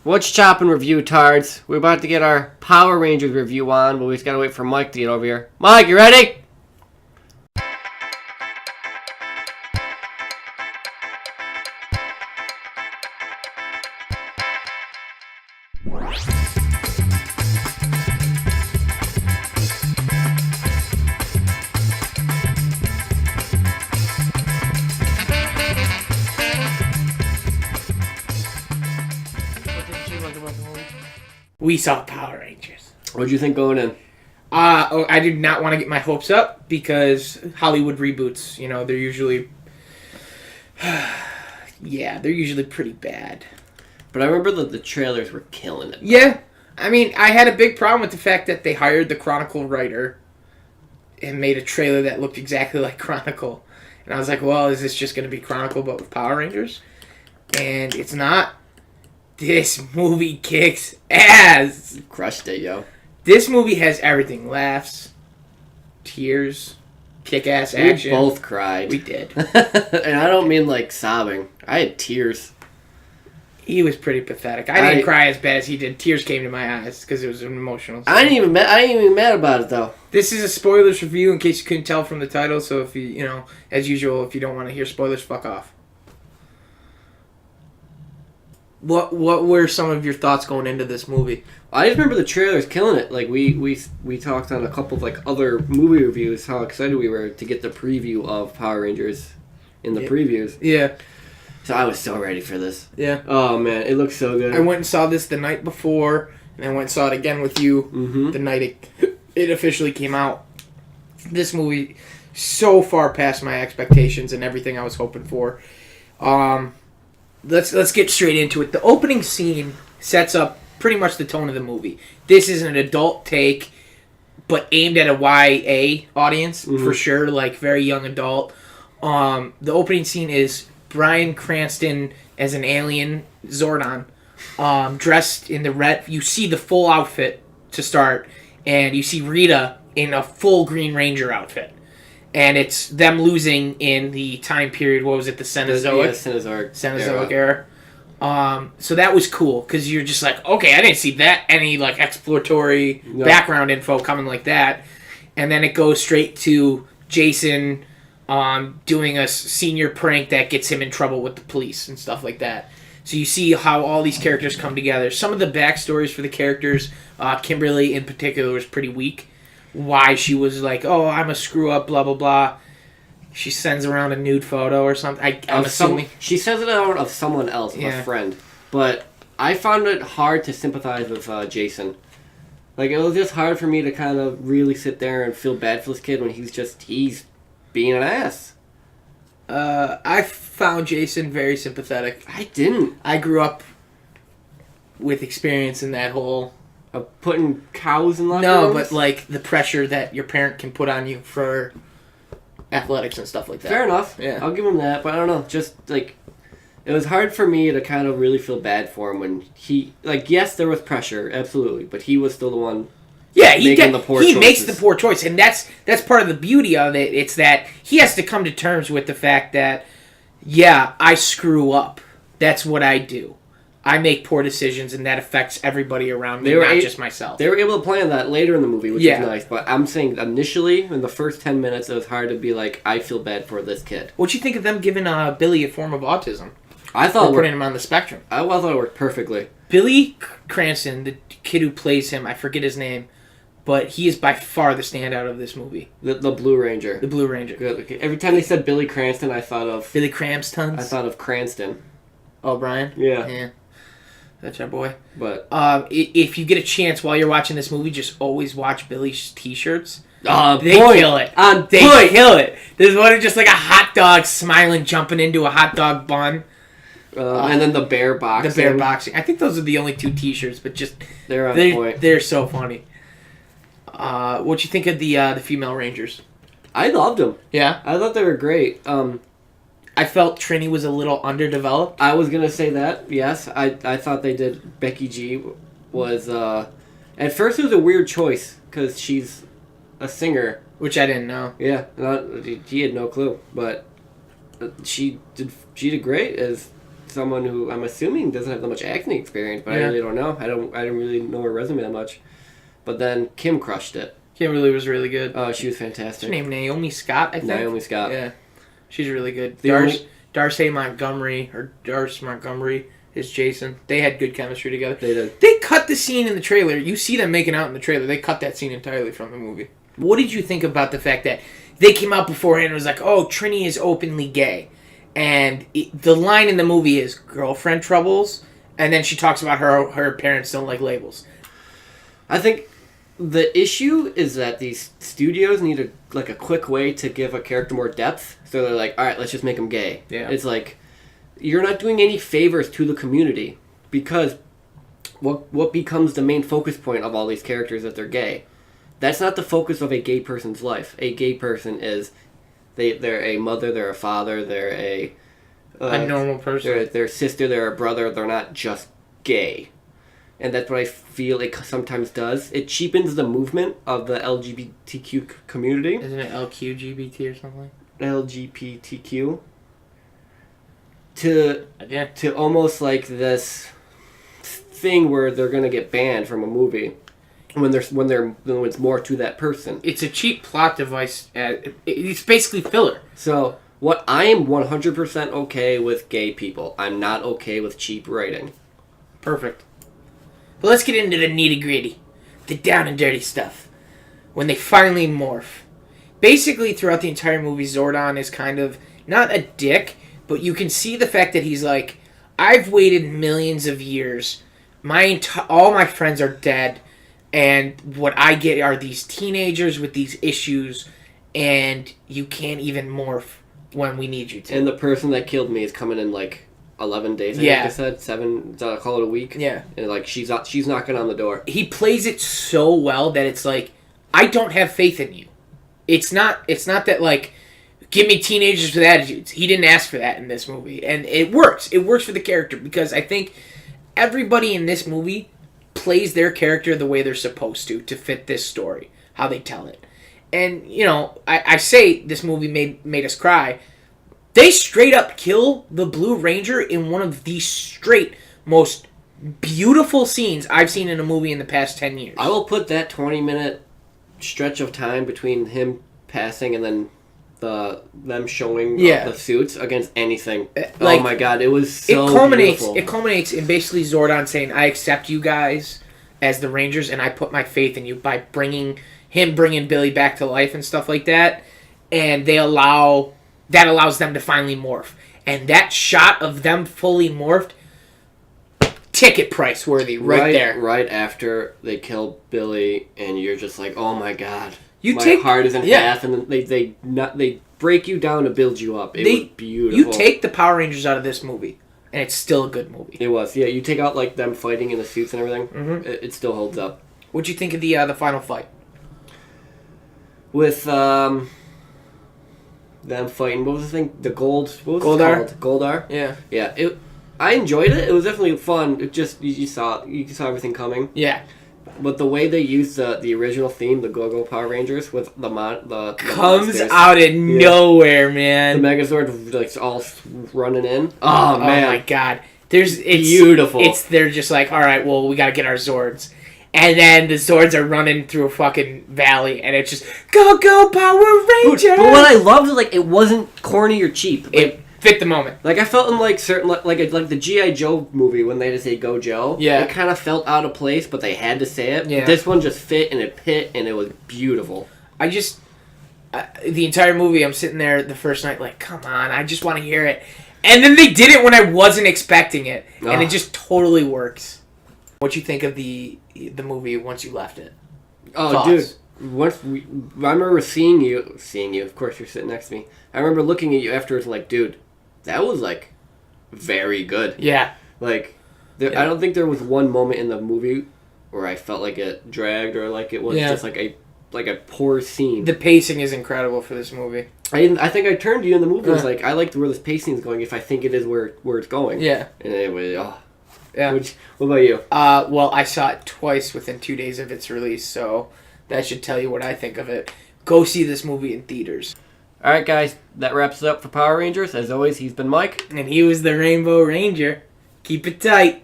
What's chopping review, tards? We're about to get our Power Rangers review on, but we just gotta wait for Mike to get over here. Mike, you ready? We saw Power Rangers. What'd you think going in? I did not want to get my hopes up because Hollywood reboots, they're usually... they're usually pretty bad. But I remember the trailers were killing it. Yeah. I mean, I had a big problem with the fact that they hired the Chronicle writer and made a trailer that looked exactly like Chronicle. And I was like, well, is this just going to be Chronicle but with Power Rangers? And it's not. This movie kicks ass. Crushed it, yo. This movie has everything. Laughs, tears, kick-ass action. We both cried. We did. And I don't mean like sobbing. I had tears. He was pretty pathetic. I didn't cry as bad as he did. Tears came to my eyes because it was an emotional scene. I ain't even mad about it, though. This is a spoilers review in case you couldn't tell from the title. So if you, as usual, if you don't want to hear spoilers, fuck off. What were some of your thoughts going into this movie? I just remember the trailers killing it. Like we talked on a couple of other movie reviews how excited we were to get the preview of Power Rangers in the previews. Yeah. So I was so ready for this. Yeah. Oh man, it looks so good. I went and saw this the night before, and I went and saw it again with you the night it officially came out. This movie so far past my expectations and everything I was hoping for. Let's get straight into it. The opening scene sets up pretty much the tone of the movie. This is an adult take, but aimed at a YA audience for sure, like very young adult. The opening scene is Bryan Cranston as an alien Zordon, dressed in the red. You see the full outfit to start, and you see Rita in a full Green Ranger outfit. And it's them losing in the time period, what was it, the Cenozoic? Cenozoic era. So that was cool, because you're just like, okay, I didn't see that, any exploratory background info coming like that. And then it goes straight to Jason doing a senior prank that gets him in trouble with the police and stuff like that. So you see how all these characters come together. Some of the backstories for the characters, Kimberly in particular, was pretty weak. Why she was like, oh, I'm a screw-up, blah, blah, blah. She sends around a nude photo or something. I'm assuming. She sends it out of someone else, a friend. But I found it hard to sympathize with Jason. It was just hard for me to kind of really sit there and feel bad for this kid when he's being an ass. I found Jason very sympathetic. I didn't. I grew up with experience in that whole... Of putting cows in locker rooms? No, but the pressure that your parent can put on you for athletics and stuff like that. Fair enough. Yeah. I'll give him that, but I don't know. Just, it was hard for me to kind of really feel bad for him when he... yes, there was pressure, absolutely, but he was still the one making the poor choices. He makes the poor choice, and that's part of the beauty of it. It's that he has to come to terms with the fact that, I screw up. That's what I do. I make poor decisions, and that affects everybody around me, not just myself. They were able to plan that later in the movie, which is nice. But I'm saying initially, in the first 10 minutes, it was hard to be like, I feel bad for this kid. What'd you think of them giving Billy a form of autism? I thought putting him on the spectrum. I thought it worked perfectly. Billy Cranston, the kid who plays him, I forget his name, but he is by far the standout of this movie. The Blue Ranger. The Blue Ranger. Good. Okay. Every time they said Billy Cranston, I thought of... Billy Cranston? I thought of Cranston. Oh, Brian? Yeah. That's our boy. But if you get a chance while you're watching this movie, just always watch Billy's t-shirts. They kill it. They kill it. There's one of just a hot dog smiling, jumping into a hot dog bun. And then the bear boxing. The bear boxing. I think those are the only two t-shirts, but just... They're on point. They're so funny. What'd you think of the female Rangers? I loved them. Yeah? I thought they were great. I felt Trini was a little underdeveloped. I was going to say that, yes. I thought they did. Becky G was... at first it was a weird choice, because she's a singer. Which I didn't know. Yeah, he had no clue. But she did great as someone who I'm assuming doesn't have that much acting experience, but I really don't know. I didn't really know her resume that much. But then Kim crushed it. Kim really was really good. Oh, she was fantastic. What's her name? Naomi Scott, I think. Naomi Scott. Yeah, she's really good. Darcy Montgomery is Jason. They had good chemistry together. They did. They cut the scene in the trailer. You see them making out in the trailer. They cut that scene entirely from the movie. What did you think about the fact that they came out beforehand and was like, oh, Trini is openly gay? And the line in the movie is girlfriend troubles, and then she talks about her parents don't like labels. I think the issue is that these studios need a quick way to give a character more depth. So they're like, all right, let's just make him gay. Yeah. It's like, you're not doing any favors to the community, because what becomes the main focus point of all these characters that they're gay? That's not the focus of a gay person's life. A gay person is, they're a mother, they're a father, they're a normal person. They're a sister, they're a brother. They're not just gay. And that's what I feel it sometimes does. It cheapens the movement of the LGBTQ community. Isn't it LQGBT or something? LGBTQ. To almost like this thing where they're gonna get banned from a movie when it's more to that person. It's a cheap plot device. It's basically filler. So I am 100% okay with gay people. I'm not okay with cheap writing. Perfect. But let's get into the nitty-gritty. The down and dirty stuff. When they finally morph. Basically, throughout the entire movie, Zordon is kind of, not a dick, but you can see the fact that he's like, I've waited millions of years. All my friends are dead. And what I get are these teenagers with these issues. And you can't even morph when we need you to. And the person that killed me is coming in 11 days, I think I said. 7, call it a week. Yeah. And she's knocking on the door. He plays it so well that it's like, I don't have faith in you. It's not that give me teenagers with attitudes. He didn't ask for that in this movie. And it works. It works for the character because I think everybody in this movie plays their character the way they're supposed to fit this story, how they tell it. And, I say this movie made us cry. They straight up kill the Blue Ranger in one of the most beautiful scenes I've seen in a movie in the past 10 years. I will put that 20-minute stretch of time between him passing and then them showing the suits against anything. Oh my god, it was so beautiful. It culminates in basically Zordon saying, I accept you guys as the Rangers and I put my faith in you by bringing Billy back to life and stuff like that. And that allows them to finally morph. And that shot of them fully morphed, ticket price worthy right there. Right after they kill Billy, and you're just like, oh my god. My heart is in half, and then they break you down to build you up. It was beautiful. You take the Power Rangers out of this movie, and it's still a good movie. It was, yeah. You take out them fighting in the suits and everything, it still holds up. What'd you think of the final fight? With them fighting, what was the thing? The Goldar? It called? Goldar? Yeah. Yeah. I enjoyed it. It was definitely fun. It just you saw everything coming. Yeah. But the way they used the original theme, the Go-Go Power Rangers, with the comes monsters, out of nowhere, man. The Megazord all running in. Oh man! Oh my god! It's beautiful. They're just like, all right, well, we got to get our Zords, and then the Zords are running through a fucking valley, and it's just Go-Go Power Rangers. But what I loved is it wasn't corny or cheap. It fit the moment. I felt in certain the G.I. Joe movie when they just say Go Joe. Yeah. It kind of felt out of place, but they had to say it. Yeah. This one just fit and it fit and it was beautiful. The entire movie, I'm sitting there the first night come on, I just want to hear it. And then they did it when I wasn't expecting it, and it just totally works. What you think of the movie once you left it? Oh, Thoughts? Dude. I remember seeing you. Of course, you're sitting next to me. I remember looking at you afterwards dude, that was very good. Yeah. I don't think there was one moment in the movie where I felt like it dragged or it was just a poor scene. The pacing is incredible for this movie. I think I turned to you in the movie. I was I liked where this pacing is going. If I think it is where it's going. Yeah. And anyway, yeah. What about you? Well, I saw it twice within 2 days of its release, so that should tell you what I think of it. Go see this movie in theaters. All right, guys, that wraps it up for Power Rangers. As always, he's been Mike. And he was the Rainbow Ranger. Keep it tight.